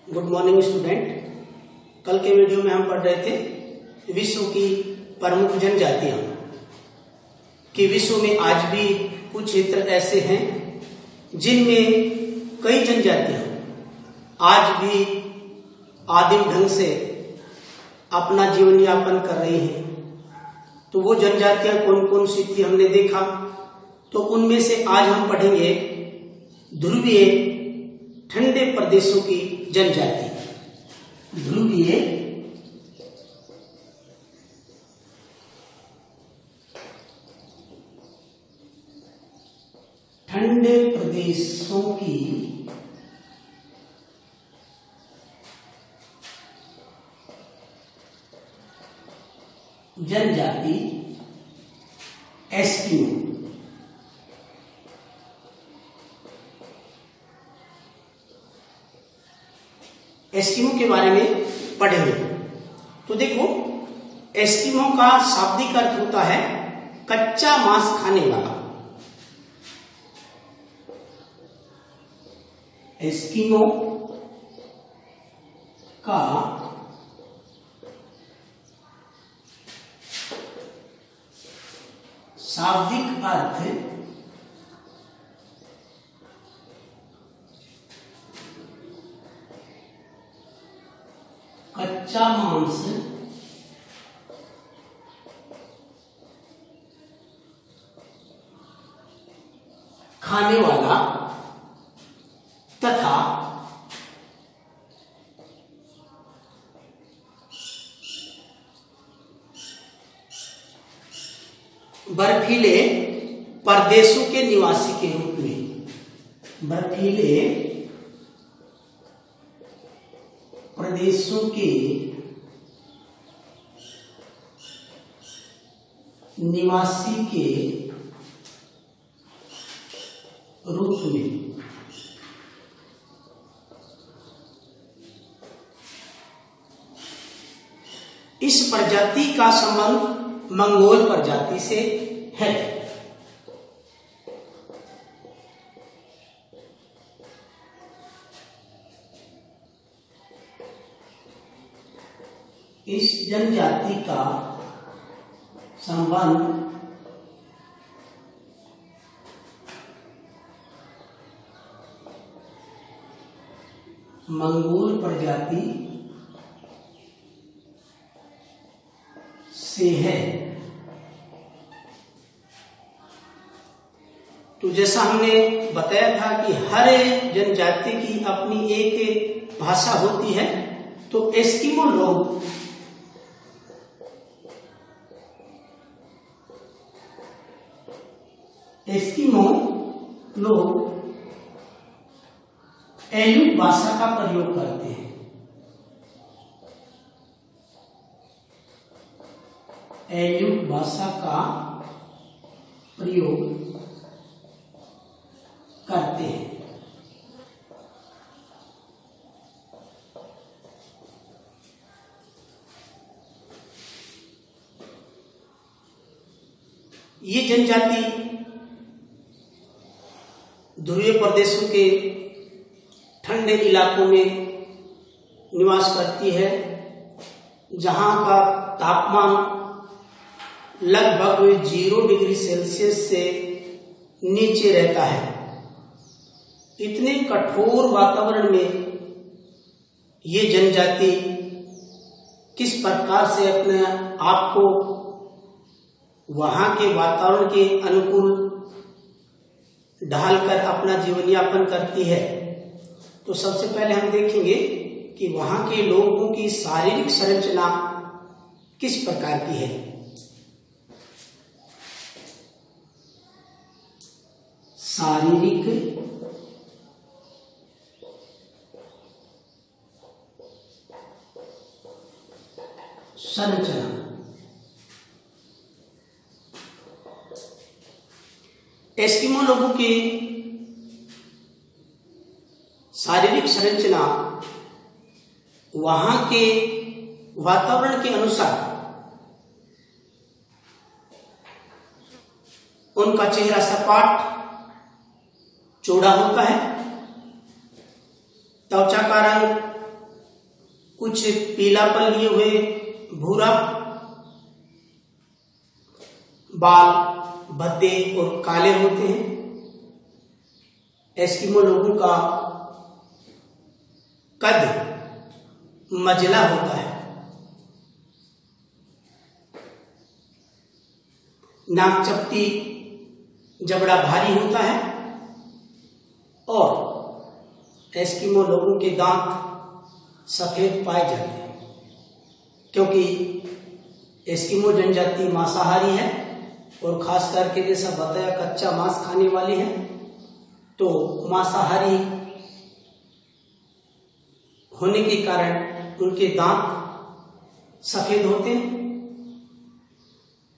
Good morning student. कल के video में हम पढ़ रहे थे विश्व की प्रमुख जनजातियां कि विश्व में आज भी कुछ क्षेत्र ऐसे हैं जिनमें कई जनजातियां आज भी आदिम ढंग से अपना जीवन यापन कर रही हैं। तो वो जनजातियां कौन कौन सी थी हमने देखा। तो उनमें से आज हम पढ़ेंगे ध्रुवीय ठंडे प्रदेशों की जनजाति। ध्रुवीय ठंडे प्रदेशों की जनजाति एस्किमो। एस्किमो के बारे में पढ़ेंगे। तो देखो, एस्किमो का शाब्दिक अर्थ होता है कच्चा मांस खाने वाला। एस्किमो का शाब्दिक अर्थ कच्चा मांस खाने वाला तथा बर्फीले प्रदेशों के निवासी के रूप में, बर्फीले प्रदेशों के निवासी के रूप में इस प्रजाति का संबंध मंगोल प्रजाति से है। इस जनजाति का संबंध मंगोल प्रजाति से है। तो जैसा हमने बताया था कि हर जनजाति की अपनी एक भाषा होती है। तो एस्किमो लोग एल्यूट भाषा का प्रयोग करते हैं। एल्यूट भाषा का प्रयोग करते हैं। ये जनजाति ध्रुवीय प्रदेशों के ठंडे इलाकों में निवास करती है, जहां का तापमान लगभग 0 डिग्री सेल्सियस से नीचे रहता है। इतने कठोर वातावरण में ये जनजाति किस प्रकार से अपने आप को वहां के वातावरण के अनुकूल ढालकर अपना जीवन यापन करती है। तो सबसे पहले हम देखेंगे कि वहां के लोगों की शारीरिक संरचना किस प्रकार की है। शारीरिक संरचना। एस्किमो लोगों की शारीरिक संरचना वहां के वातावरण के अनुसार उनका चेहरा सपाट चौड़ा होता है, त्वचा का रंग कुछ पीलापन लिए हुए, भूरा, बाल भद्दे और काले होते हैं। एस्किमो लोगों का कद मझला होता है। नाक चपटी, जबड़ा भारी होता है और एस्किमो लोगों के दांत सफेद पाए जाते हैं, क्योंकि एस्किमो जनजाति मांसाहारी है और खास करके जैसा बताया कच्चा मांस खाने वाली है। तो मांसाहारी होने के कारण उनके दांत सफेद होते हैं।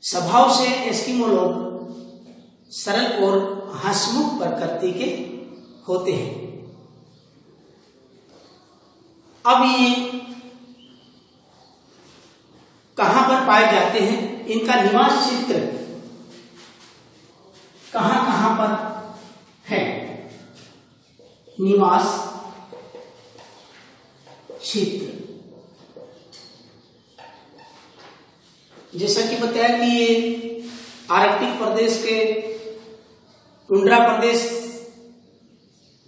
स्वभाव से एस्किमो लोग सरल और हंसमुख प्रकृति के होते हैं। अब ये कहां पर पाए जाते हैं, इनका निवास क्षेत्र कहां कहां पर है? निवास क्षेत्र जैसा कि बताया कि ये आर्कटिक प्रदेश के टुंड्रा प्रदेश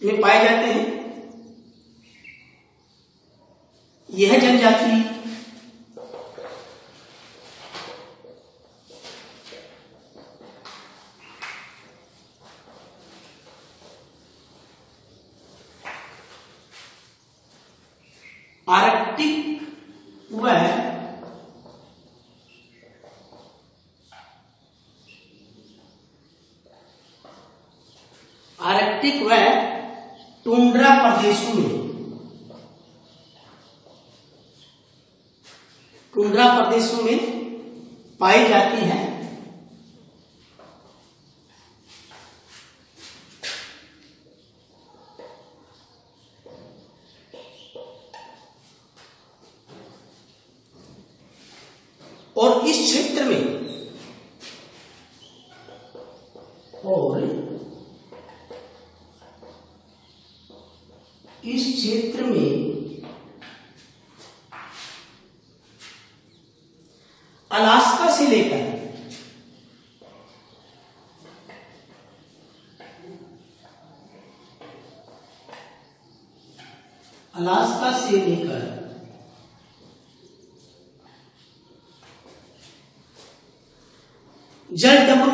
में पाए जाते हैं। यह जनजाति आर्कटिक व टुंड्रा प्रदेशों में पाई जाती है। और इस क्षेत्र में अलास्का से लेकर जलडमरू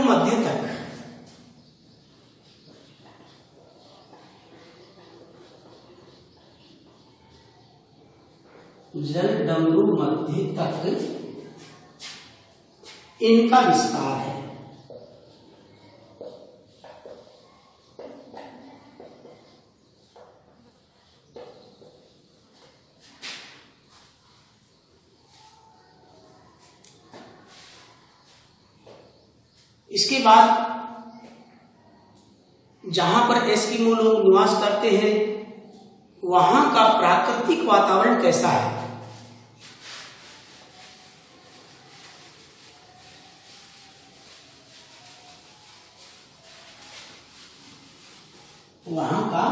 मध्य तक इनका विस्तार है। इसके बाद जहां पर एस्किमो लोग निवास करते हैं वहां का प्राकृतिक वातावरण कैसा है? वहां का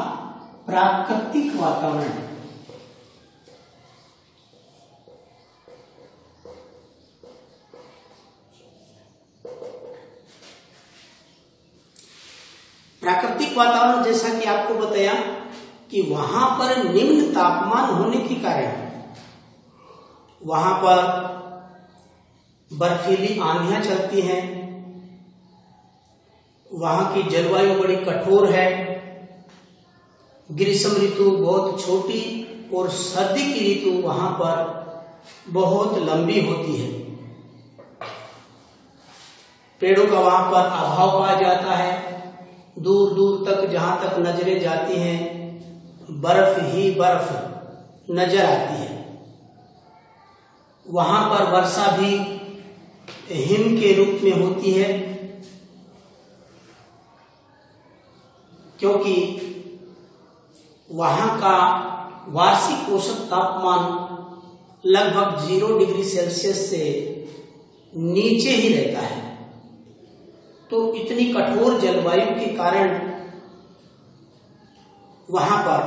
प्राकृतिक वातावरण जैसा कि आपको बताया कि वहां पर निम्न तापमान होने के कारण वहां पर बर्फीली आंधियां चलती हैं। वहां की जलवायु बड़ी कठोर है। ग्रीष्म ऋतु बहुत छोटी और सर्दी की ऋतु वहां पर बहुत लंबी होती है। पेड़ों का वहां पर अभाव पाया जाता है। दूर दूर तक जहां तक नजरें जाती हैं बर्फ ही बर्फ नजर आती है। वहां पर वर्षा भी हिम के रूप में होती है, क्योंकि वहां का वार्षिक औसत तापमान लगभग 0 डिग्री सेल्सियस से नीचे ही रहता है। तो इतनी कठोर जलवायु के कारण वहां पर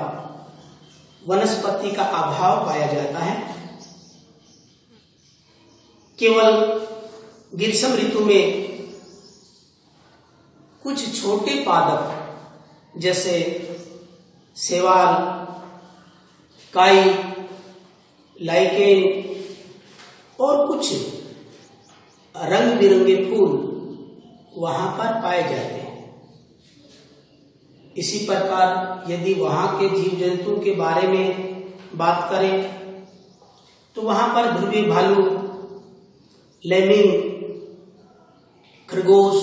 वनस्पति का अभाव पाया जाता है केवल ग्रीष्म ऋतु में कुछ छोटे पादप जैसे शैवाल, काई, लाइकेन और कुछ रंग बिरंगे फूल वहां पर पाए जाते हैं। इसी प्रकार यदि वहां के जीव जंतु के बारे में बात करें तो वहां पर ध्रुवी भालू, लेमिंग, खरगोश,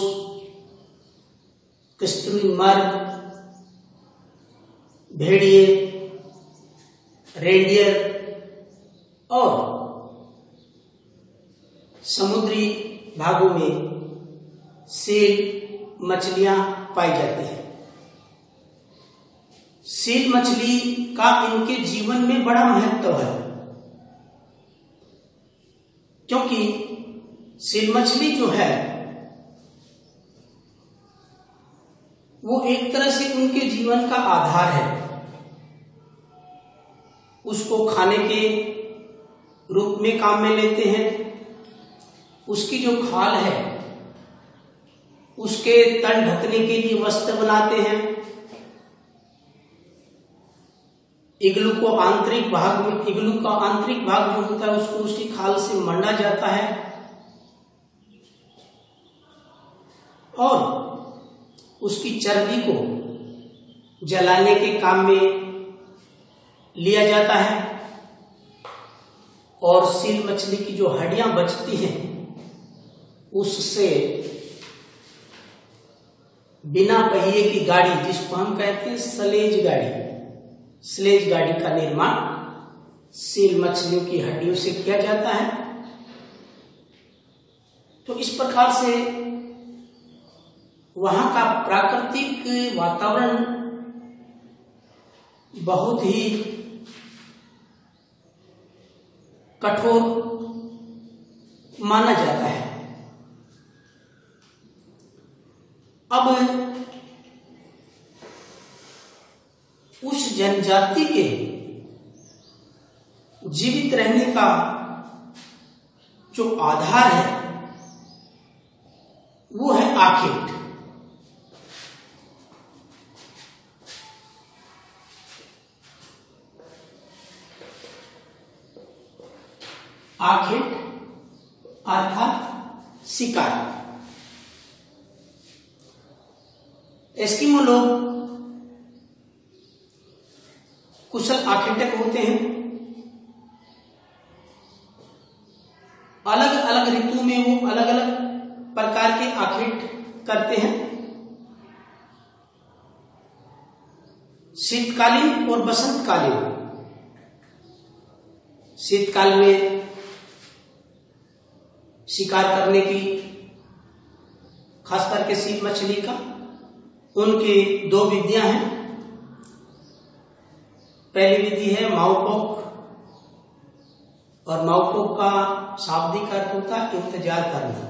कस्तूरी मर्ग, भेड़िए, रेंडियर और समुद्री भागों में सील मछलियां पाई जाती हैं। सील मछली का इनके जीवन में बड़ा महत्व है, क्योंकि सील मछली जो है वो एक तरह से उनके जीवन का आधार है। उसको खाने के रूप में काम में लेते हैं। उसकी जो खाल है उसके तन ढकने के लिए वस्त्र बनाते हैं। इग्लू का आंतरिक भाग जो होता है उसको उसकी खाल से मंडा जाता है और उसकी चर्बी को जलाने के काम में लिया जाता है। और सील मछली की जो हड्डियां बचती हैं उससे बिना पहिए की गाड़ी, जिसको हम कहते हैं स्लेज गाड़ी का निर्माण सील मछलियों की हड्डियों से किया जाता है। तो इस प्रकार से वहां का प्राकृतिक वातावरण बहुत ही कठोर माना जाता है। अब उस जनजाति के जीवित रहने का जो आधार है वो है आखेट। आखेट अर्थात शिकार। एस्किमो लोग कुशल आखेटक होते हैं। अलग अलग ऋतु में वो अलग अलग प्रकार के आखेट करते हैं। शीतकालीन और बसंतकालीन। शीतकाल में शिकार करने की, खास करके सील मछली का, उनकी दो विधियां हैं। पहली विधि है माउपोक, और माउपोक का शाब्दिक अर्थ होता है इंतजार करना।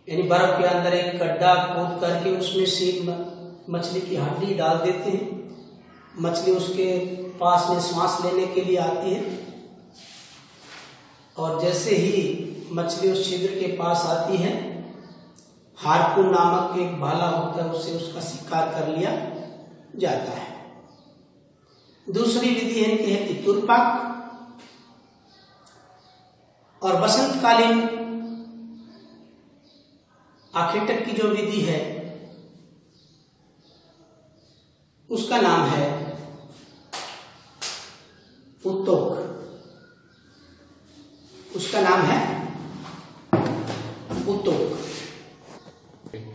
यानी बर्फ के अंदर एक गड्ढा खोद करके उसमें सील मछली की हड्डी डाल देते हैं। मछली उसके पास में सांस लेने के लिए आती है और जैसे ही मछली उस छिद्र के पास आती है, हार्पून नामक एक भाला होता है, उससे उसका शिकार कर लिया जाता है। दूसरी विधि है कि है तितुरपाक। और बसंतकालीन आखेटक की जो विधि है उसका नाम है उत्तोक। उसका नाम है उत्तोक।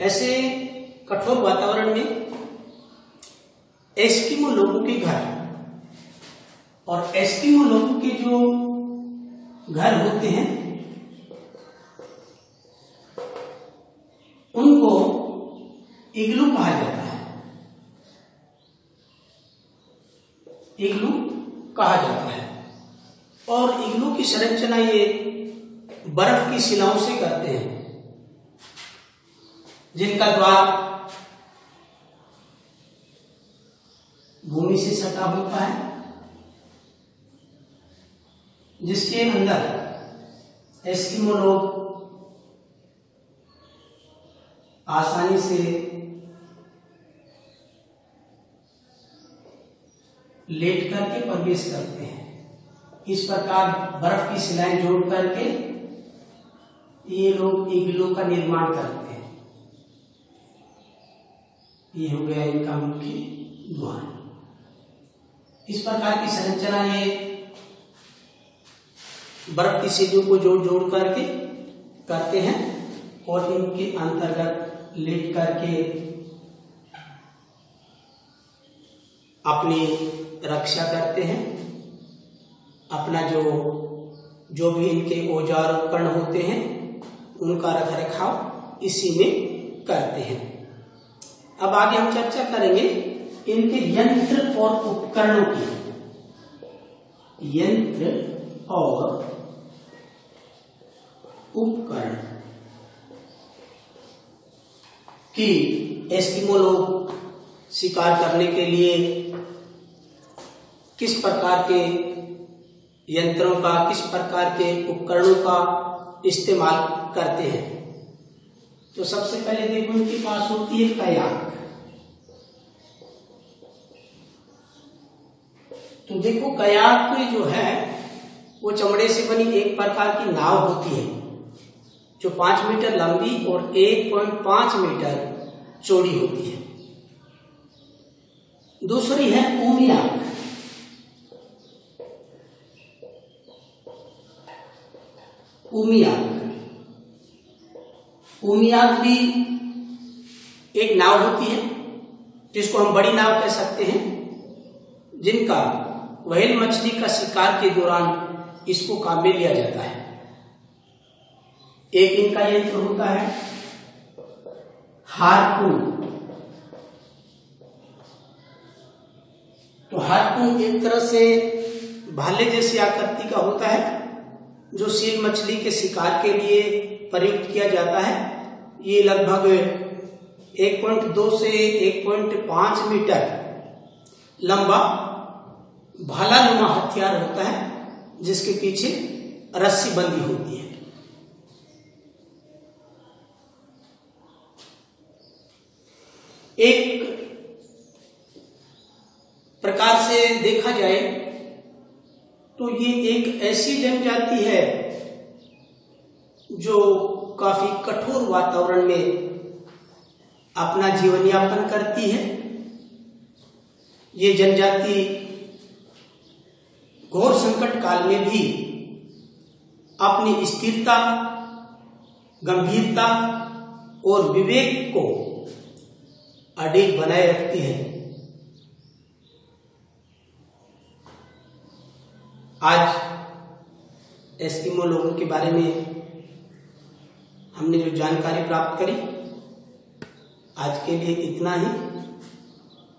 ऐसे कठोर वातावरण में एस्किमो लोगों के घर, और एस्किमो लोगों के जो घर होते हैं उनको इग्लू कहा जाता है। इग्लू कहा जाता है। और इग्लू की संरचना ये बर्फ की शिलाओं से करते हैं, जिनका द्वार भूमि से सटा होता है, जिसके अंदर एस्किमो लोग आसानी से लेट करके प्रवेश करते हैं। इस प्रकार बर्फ की सिलाएं जोड़ करके ये लोग इग्लू का निर्माण करते हैं। ये हो गया इनका मुख्य द्वार। इस प्रकार की संरचना ये बर्फ की सीढ़ियों को जोड़ जोड़ करके करते हैं और इनके अंतर्गत लेट करके अपनी रक्षा करते हैं। अपना जो भी इनके औजार उपकरण होते हैं उनका रख रखाव इसी में करते हैं। अब आगे हम चर्चा करेंगे इनके यंत्र और उपकरणों की। यंत्र और उपकरण कि एस्किमो लोग शिकार करने के लिए किस प्रकार के यंत्रों का, किस प्रकार के उपकरणों का इस्तेमाल करते हैं। तो सबसे पहले देखो इनके पास होती है कयाक। तो देखो कयाक जो है वो चमड़े से बनी एक प्रकार की नाव होती है जो 5 मीटर लंबी और 1.5 मीटर चौड़ी होती है। दूसरी है उमियाक। उमियाक भी एक नाव होती है जिसको हम बड़ी नाव कह सकते हैं, जिनका व्हेल मछली का शिकार के दौरान इसको काम में लिया जाता है। एक इनका यंत्र होता है हार्पून। तो हार्पून एक तरह से भाले जैसी आकृति का होता है जो सील मछली के शिकार के लिए प्रयुक्त किया जाता है। ये लगभग 1.2 से 1.5 मीटर लंबा भालानुमा हथियार होता है जिसके पीछे रस्सी बंधी होती है। एक प्रकार से देखा जाए तो ये एक ऐसी जनजाति है जो काफी कठोर वातावरण में अपना जीवन यापन करती है। ये जनजाति घोर संकट काल में भी अपनी स्थिरता, गंभीरता और विवेक को अडिग बनाए रखती है। आज एस्किमो लोगों के बारे में हमने जो जानकारी प्राप्त करी, आज के लिए इतना ही।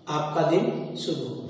आपका दिन शुभ हो।